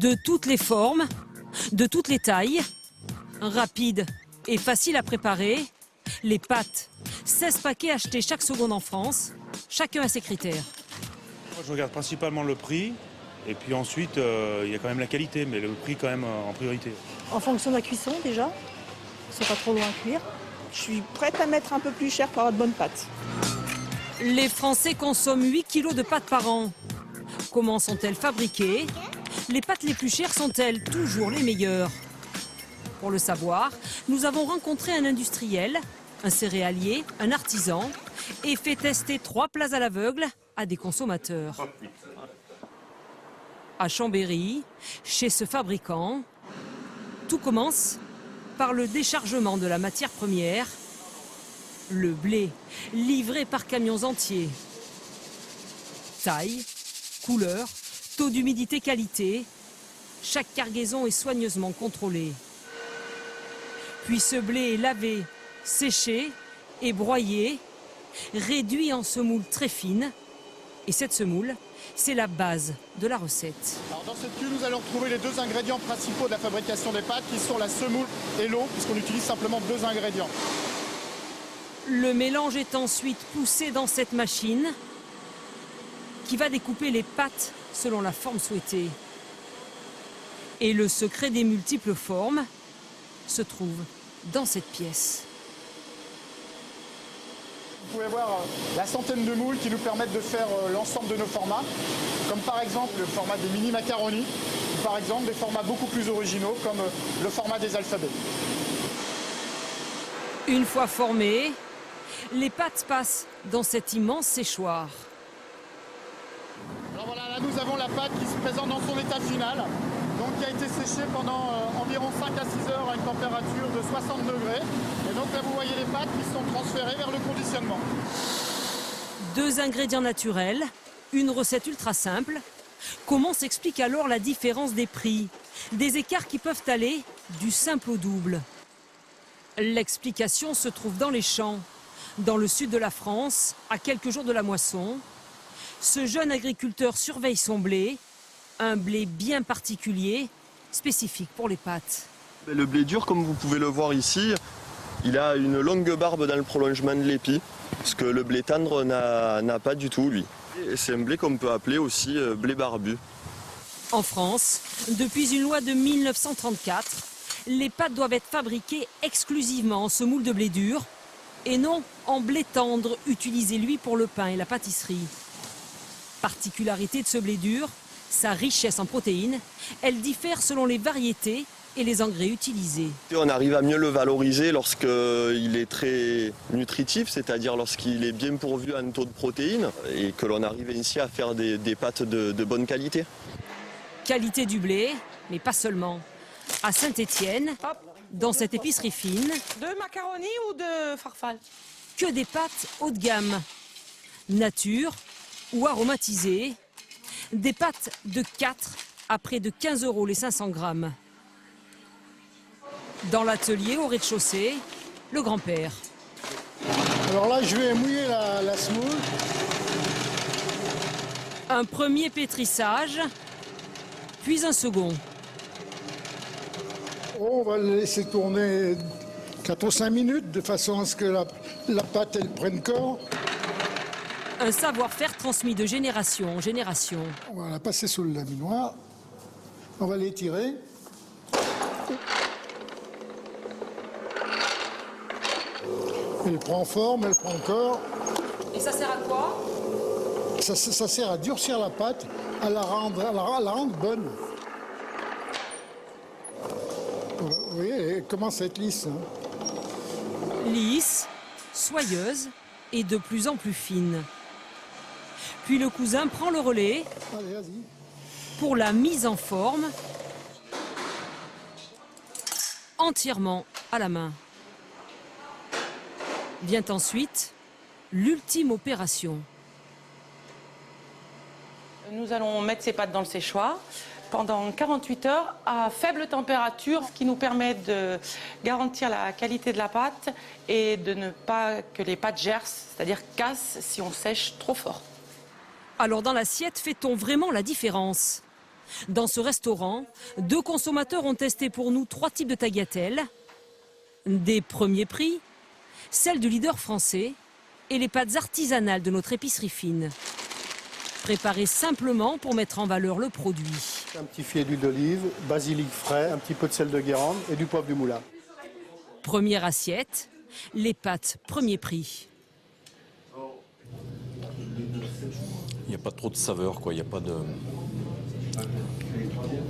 De toutes les formes, de toutes les tailles, rapide et facile à préparer, les pâtes, 16 paquets achetés chaque seconde en France, chacun a ses critères. Moi, je regarde principalement le prix et puis ensuite il y a quand même la qualité, mais le prix quand même en priorité. En fonction de la cuisson déjà, c'est pas trop loin à cuire. Je suis prête à mettre un peu plus cher pour avoir de bonnes pâtes. Les Français consomment 8 kilos de pâtes par an. Comment sont-elles fabriquées? Les pâtes les plus chères sont-elles toujours les meilleures? Pour le savoir, nous avons rencontré un industriel, un céréalier, un artisan et fait tester 3 plats à l'aveugle à des consommateurs. À Chambéry, chez ce fabricant, tout commence par le déchargement de la matière première, le blé, livré par camions entiers. Taille, couleur, taux d'humidité, qualité, chaque cargaison est soigneusement contrôlée. Puis ce blé est lavé, séché et broyé, réduit en semoule très fine. Et cette semoule, c'est la base de la recette. Alors dans cette cuve, nous allons retrouver les 2 ingrédients principaux de la fabrication des pâtes, qui sont la semoule et l'eau, puisqu'on utilise simplement 2 ingrédients. Le mélange est ensuite poussé dans cette machine qui va découper les pâtes selon la forme souhaitée. Et le secret des multiples formes se trouve dans cette pièce. Vous pouvez voir la centaine de moules qui nous permettent de faire l'ensemble de nos formats, comme par exemple le format des mini macaronis, ou par exemple des formats beaucoup plus originaux comme le format des alphabets. Une fois formées, les pâtes passent dans cet immense séchoir. Alors voilà, là nous avons la pâte qui se présente dans son état final, donc qui a été séchée pendant environ 5 à 6 heures à une température de 60 degrés. Et donc là vous voyez les pâtes qui sont transférées vers le conditionnement. 2 ingrédients naturels, une recette ultra simple. Comment s'explique alors la différence des prix? Des écarts qui peuvent aller du simple au double. L'explication se trouve dans les champs. Dans le sud de la France, à quelques jours de la moisson, ce jeune agriculteur surveille son blé, un blé bien particulier, spécifique pour les pâtes. Le blé dur, comme vous pouvez le voir ici, il a une longue barbe dans le prolongement de l'épi, ce que le blé tendre n'a pas du tout, lui. C'est un blé qu'on peut appeler aussi blé barbu. En France, depuis une loi de 1934, les pâtes doivent être fabriquées exclusivement en semoule de blé dur et non en blé tendre utilisé, lui, pour le pain et la pâtisserie. Particularité de ce blé dur, sa richesse en protéines, elle diffère selon les variétés et les engrais utilisés. On arrive à mieux le valoriser lorsqu'il est très nutritif, c'est-à-dire lorsqu'il est bien pourvu en taux de protéines et que l'on arrive ainsi à faire des pâtes de bonne qualité. Qualité du blé, mais pas seulement. À Saint-Étienne, dans cette épicerie fine, De macaroni ou de farfalle? que des pâtes haut de gamme, nature ou aromatisées, des pâtes de 4 à près de 15 € les 500 grammes. Dans l'atelier au rez-de-chaussée, le grand-père. Alors là je vais mouiller la semoule. Un premier pétrissage, puis un second. On va le laisser tourner 4 ou 5 minutes de façon à ce que la pâte elle prenne corps. Un savoir-faire transmis de génération en génération. On va la passer sous le laminoir. On va l'étirer. Elle prend forme, elle prend corps. Et ça sert à quoi? Ça sert à durcir la pâte, à la rendre bonne. Vous voyez, elle commence à être lisse. Lisse, soyeuse et de plus en plus fine. Puis le cousin prend le relais Allez, vas-y. pour la mise en forme entièrement à la main. Vient ensuite l'ultime opération. Nous allons mettre ces pâtes dans le séchoir pendant 48 heures à faible température, ce qui nous permet de garantir la qualité de la pâte et de ne pas que les pâtes gercent, c'est-à-dire cassent si on sèche trop fort. Alors dans l'assiette, fait-on vraiment la différence? Dans ce restaurant, 2 consommateurs ont testé pour nous 3 types de tagliatelles. Des premiers prix, celles du leader français et les pâtes artisanales de notre épicerie fine. Préparées simplement pour mettre en valeur le produit. Un petit filet d'huile d'olive, basilic frais, un petit peu de sel de Guérande et du poivre du Moulin. Première assiette, les pâtes premier prix. Il n'y a pas trop de saveur, quoi. Il y a pas de...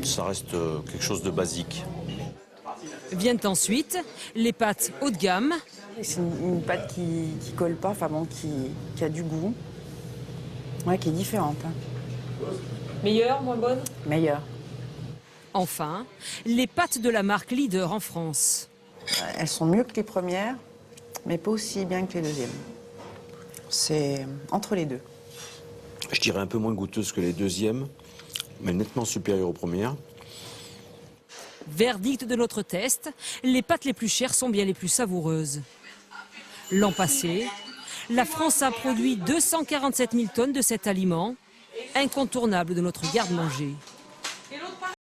Ça reste quelque chose de basique. Viennent ensuite les pâtes haut de gamme. C'est une pâte qui colle pas, enfin bon, qui a du goût. Ouais, qui est différente. Meilleure, moins bonne? Meilleure. Enfin, les pâtes de la marque leader en France. Elles sont mieux que les premières, mais pas aussi bien que les deuxièmes. C'est entre les deux. Je dirais un peu moins goûteuse que les deuxièmes, mais nettement supérieure aux premières. Verdict de notre test, les pâtes les plus chères sont bien les plus savoureuses. L'an passé, la France a produit 247 000 tonnes de cet aliment, incontournable de notre garde-manger.